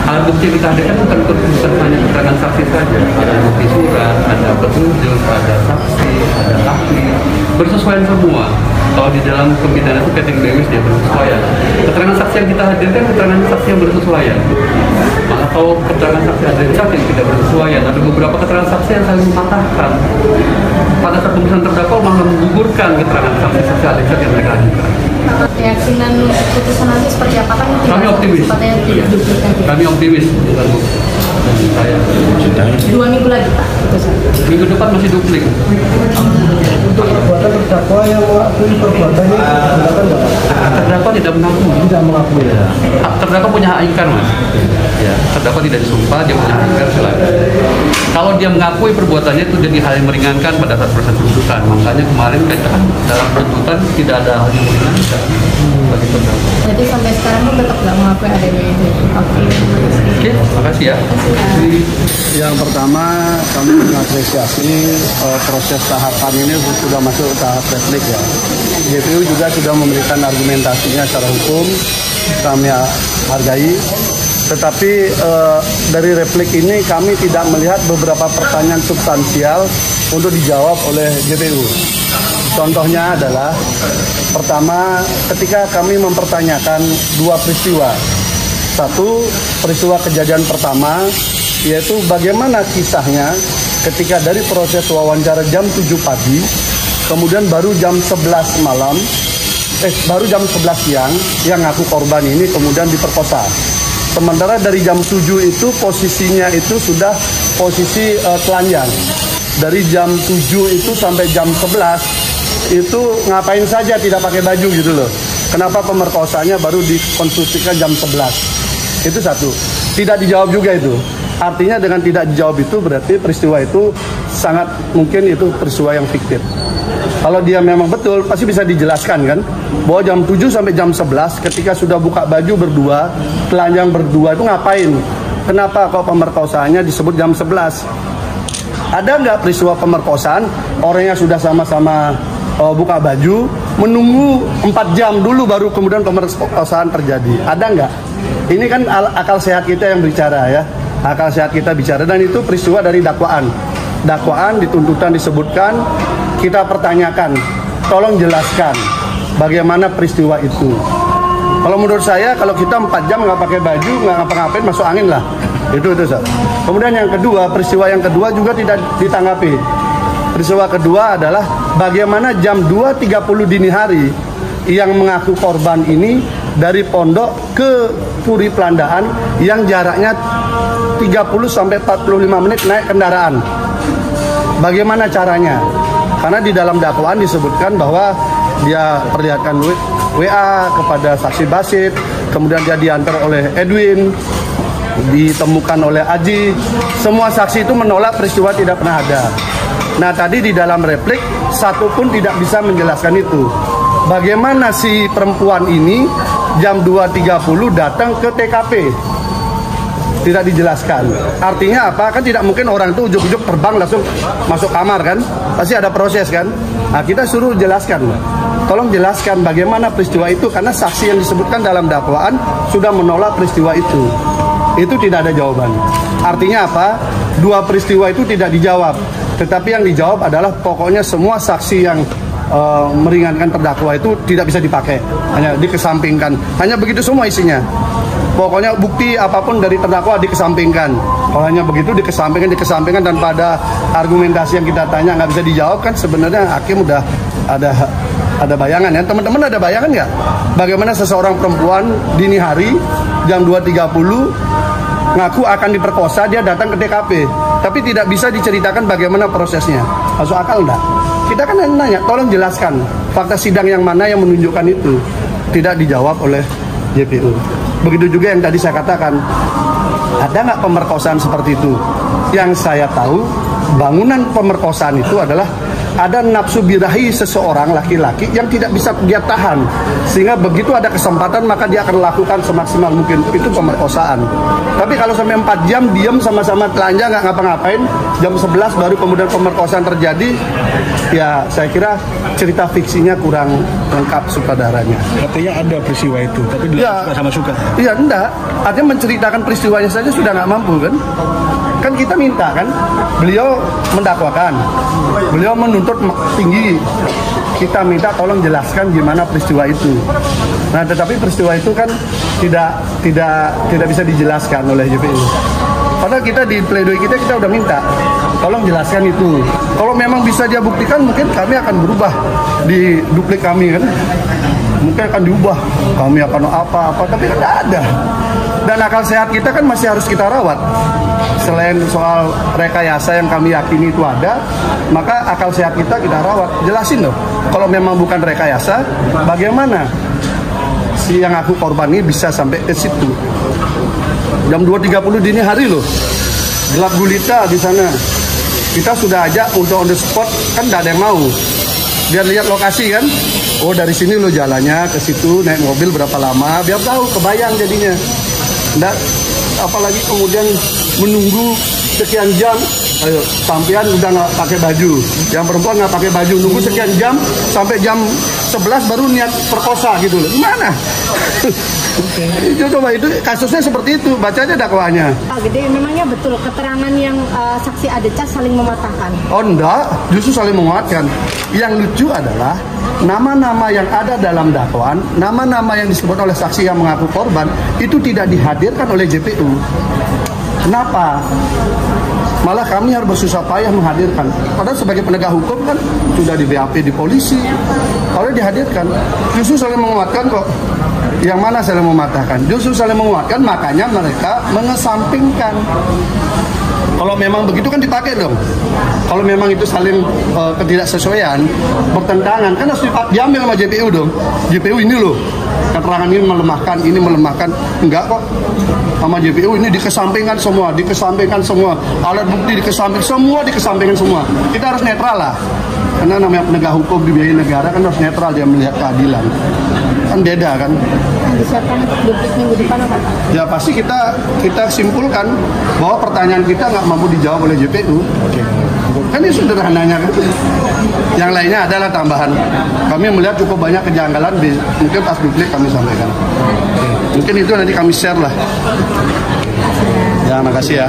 Alat bukti yang kita hadirkan bukan hanya keterangan saksi saja, ada bukti surat, ada petunjuk, ada saksi, ada ahli, bersesuaian semua. Kalau di dalam pembinaan itu kategori dia bersesuaian. Keterangan saksi yang kita hadirkan keterangan saksi yang bersesuaian. Atau keterangan saksi ada yang tidak bersesuaian. Ada beberapa keterangan saksi yang saling mematahkan. Pada saat pemeriksaan terdakwa malah menggugurkan keterangan saksi-saksi Alisat yang mereka hadirkan. Keyakinan putusan nanti seperti apa kan? Kami optimis. Kami optimis. Saya 2 minggu lagi Pak putusan. Minggu depan masih duplik. Untuk perbuatan terdakwa yang mengakui perbuatannya silakan Pak. Terdakwa tidak mengakui. Tidak mengakui ya. Terdakwa punya hak ingkar, Mas. Ya, terdakwa tidak disumpah, dia punya hak ingkar, silakan. Kalau dia mengakui perbuatannya itu jadi hal yang meringankan pada saat proses tuntutan. Makanya kemarin kan dalam tuntutan tidak ada hal yang meringankan bagi terdakwa. Jadi sampai sekarang pun tetap nggak mengakui adanya itu. Oke, makasih ya. Yang pertama kami mengapresiasi proses tahapan ini sudah masuk tahap replik ya. JPU juga sudah memberikan argumentasinya secara hukum, kami hargai. Tetapi dari replik ini kami tidak melihat beberapa pertanyaan substansial untuk dijawab oleh JPU. Contohnya adalah, pertama, ketika kami mempertanyakan 2 peristiwa. Satu, peristiwa kejadian pertama, yaitu bagaimana kisahnya ketika dari proses wawancara jam 7 pagi, kemudian baru jam 11 malam, baru jam 11 siang, yang ngaku korban ini kemudian diperkosa. Sementara dari jam 7 itu posisinya itu sudah posisi telanjang. Dari jam 7 itu sampai jam 11 itu ngapain saja tidak pakai baju gitu loh. Kenapa pemerkosanya baru dikonstruksikan jam 11? Itu satu. Tidak dijawab juga itu. Artinya dengan tidak dijawab itu berarti peristiwa itu sangat mungkin itu peristiwa yang fiktif. Kalau dia memang betul pasti bisa dijelaskan kan, bahwa jam 7 sampai jam 11 ketika sudah buka baju berdua, telanjang berdua itu ngapain? Kenapa kok pemerkosaannya disebut jam 11? Ada nggak peristiwa pemerkosaan orangnya sudah sama-sama buka baju, menunggu 4 jam dulu baru kemudian pemerkosaan terjadi? Ada nggak? Ini kan akal sehat kita yang bicara ya. Akal sehat kita bicara, dan itu peristiwa dari dakwaan. Dakwaan di tuntutan disebutkan, kita pertanyakan, tolong jelaskan bagaimana peristiwa itu. Kalau menurut saya, kalau kita 4 jam nggak pakai baju, nggak ngapa-ngapain, masuk angin lah. Itu. Kemudian yang kedua, peristiwa yang kedua juga tidak ditanggapi. Peristiwa kedua adalah bagaimana jam 2.30 dini hari yang mengaku korban ini dari pondok ke Puri Pelandaan yang jaraknya 30-45 menit naik kendaraan. Bagaimana caranya? Karena di dalam dakwaan disebutkan bahwa dia perlihatkan WA kepada saksi Basit, kemudian dia diantar oleh Edwin, ditemukan oleh Aji. Semua saksi itu menolak peristiwa tidak pernah ada. Nah, tadi di dalam replik satu pun tidak bisa menjelaskan itu. Bagaimana si perempuan ini jam 2.30 datang ke TKP? Tidak dijelaskan. Artinya apa? Kan tidak mungkin orang itu ujuk-ujuk terbang langsung masuk kamar kan? Pasti ada proses kan? Nah, kita suruh jelaskan. Tolong jelaskan bagaimana peristiwa itu, karena saksi yang disebutkan dalam dakwaan sudah menolak peristiwa itu. Itu tidak ada jawaban. Artinya apa? 2 peristiwa itu tidak dijawab. Tetapi yang dijawab adalah pokoknya semua saksi yang meringankan terdakwa itu tidak bisa dipakai, hanya dikesampingkan. Hanya begitu semua isinya. Pokoknya bukti apapun dari terdakwa dikesampingkan. Kalau hanya begitu dikesampingkan, dan pada argumentasi yang kita tanya nggak bisa dijawab, kan sebenarnya hakim udah ada bayangan ya. Teman-teman ada bayangan nggak? Bagaimana seseorang perempuan dini hari jam 2.30 ngaku akan diperkosa, dia datang ke TKP, tapi tidak bisa diceritakan bagaimana prosesnya. Masuk akal enggak? Kita kan nanya, tolong jelaskan fakta sidang yang mana yang menunjukkan itu. Tidak dijawab oleh JPU. Begitu juga yang tadi saya katakan, ada nggak pemerkosaan seperti itu? Yang saya tahu, bangunan pemerkosaan itu adalah ada nafsu birahi seseorang laki-laki yang tidak bisa dia tahan, sehingga begitu ada kesempatan maka dia akan lakukan semaksimal mungkin. Itu pemerkosaan. Tapi kalau sampai 4 jam diam sama-sama telanjang nggak ngapa-ngapain, jam 11 baru kemudian pemerkosaan terjadi, ya saya kira cerita fiksinya kurang lengkap sutradaranya. Katanya ada peristiwa itu, tapi dia sama suka. Iya, enggak. Artinya menceritakan peristiwanya saja sudah nggak mampu kan? Kan kita minta kan, beliau mendakwakan, beliau menuntut tinggi, kita minta tolong jelaskan gimana peristiwa itu. Nah, tetapi peristiwa itu kan tidak bisa dijelaskan oleh JPU. Padahal kita di pledoi kita udah minta, tolong jelaskan itu. Kalau memang bisa dia buktikan, mungkin kami akan berubah di duplik kami kan. Mungkin akan diubah, kami akan apa-apa, tapi kan tidak ada. Dan akal sehat kita kan masih harus kita rawat. Selain soal rekayasa yang kami yakini itu ada, maka akal sehat kita rawat. Jelasin loh, kalau memang bukan rekayasa, bagaimana si yang aku korban ini bisa sampai ke situ? Jam 2.30 dini hari loh, gelap gulita di sana. Kita sudah ajak untuk on the spot, kan tidak ada yang mau. Biar lihat lokasi kan, oh dari sini lo jalannya ke situ, naik mobil berapa lama, biar tahu, kebayang jadinya. Nggak, apalagi kemudian menunggu sekian jam, ayo sampean udah nggak pakai baju, yang perempuan nggak pakai baju, nunggu sekian jam sampai jam 11 baru niat perkosa gitu loh, gimana? Coba itu kasusnya seperti itu, baca aja dakwaannya. Pak Gede, memangnya betul keterangan yang saksi Adecah saling mematahkan? Oh enggak, justru saling menguatkan. Yang lucu adalah nama-nama yang ada dalam dakwaan, nama-nama yang disebut oleh saksi yang mengaku korban itu tidak dihadirkan oleh JPU. Kenapa? Malah kami harus bersusah payah menghadirkan. Padahal sebagai penegak hukum kan sudah di BAP di polisi. Kalau dihadirkan, justru saling menguatkan kok. Yang mana saling mematahkan? Justru saling menguatkan, makanya mereka mengesampingkan. Kalau memang begitu kan dipakai dong. Kalau memang itu saling ketidaksesuaian, bertentangan, kan harus diambil sama JPU dong. JPU ini loh, keterangan ini melemahkan. Enggak kok. Sama JPU ini dikesampingkan semua. Alat bukti dikesampingkan semua. Kita harus netral lah. Karena namanya penegak hukum di biaya negara kan harus netral, dia melihat keadilan. Kan beda kan. Disiapkan untuk duplik minggu depan apa? Ya pasti kita simpulkan bahwa pertanyaan kita nggak mampu dijawab oleh JPU. Kan ini sederhananya kan. Yang lainnya adalah tambahan. Kami melihat cukup banyak kejanggalan, mungkin pas duplik kami sampaikan. Mungkin itu nanti kami share lah. Ya, makasih ya.